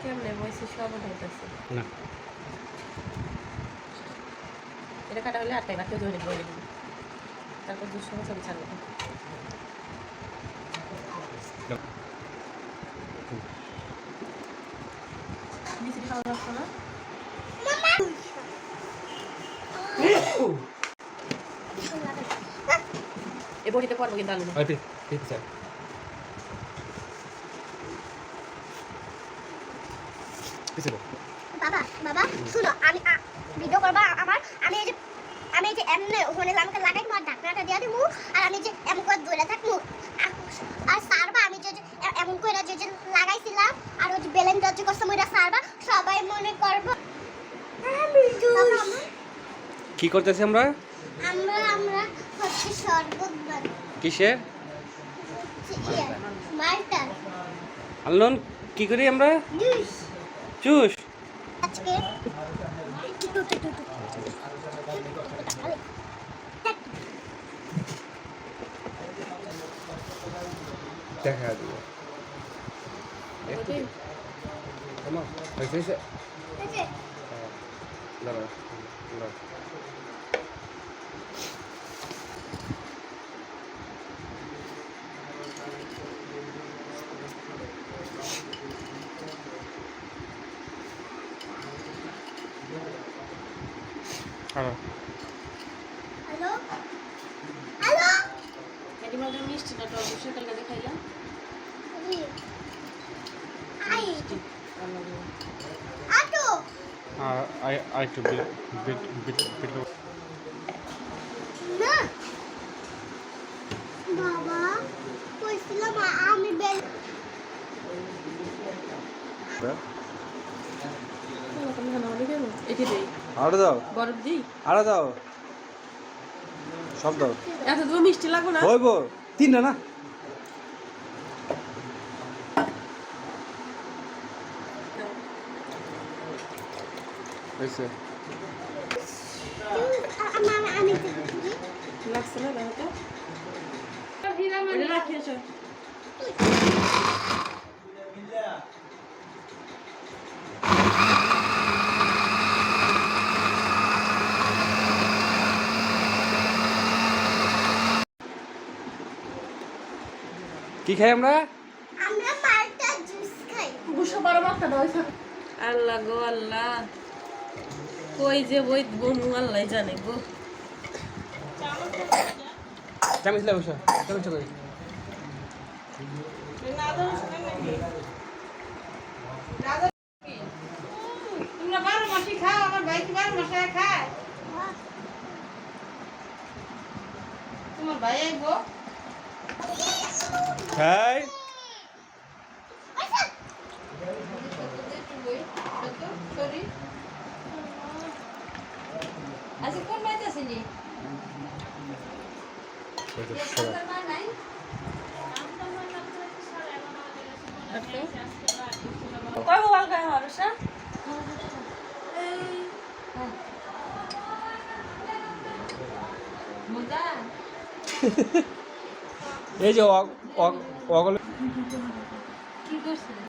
কেমনে বইছি সব হইতাছে না এটা কাটা হলে আটটাই বাকি ধরে বলে দিবি তারপর 200 ছবি ছাড়বো মিষ্টি খাওয়া যাচ্ছে না এ বড়িতে পড়বো কিন্তু আলু না ওই ঠিক আছে বাবা বাবা শুনো আমি ভিডিও করবা আমার আমি এই যে এমনে ওখানে আমাকে লাগাই তোমার ঢাকনাটা দিয়ে দিমু আর আমি যে এমন করে ধরে থাকমু আর সারবা আমি যে এমন করে যে লাগাইছিলাম আর ওই যে বেলেন্ডার যে কষ্ট মইরা সারবা সবাই মনে করবে কি করতেছি আমরা আমরা হচ্ছে শরবত বানাই কিসের মালটা আনলন কি করি আমরা জুস জুস আজকে দেখা দিব আমার হইছে দাঁড়া দাঁড়া হ্যালো হ্যালো হ্যালো এটি মধ্যে মিষ্টিটা তো অবশ্যই কালকে দেখাইলাম I auto I to bit না বাবা কইছিলাম আমি বেল এটি দেই আরো দাও বরফ দিই আরো দাও সব দাও এত তো মিষ্টি লাগবে না হইব তিনটা না হইছে আমি লাগছে না দেখো তো রাখি আসো কি খাই আমরা মালটা জুস খাই বুঝো বড় মাথা দাও আল্লাহ গো আল্লাহ কই যে বই বনু আল্লাহ জানে গো চামিচ লে বসো চামিচ কই তোমরা 12 মাসি খাও আমার ভাই কি 12 মাসে খায় তোমার ভাই আইবো খাই আজকে কোন বাড়িতে আছেন কয় মোবাইল গায়ে হরসা এই যে অগল কি করছিস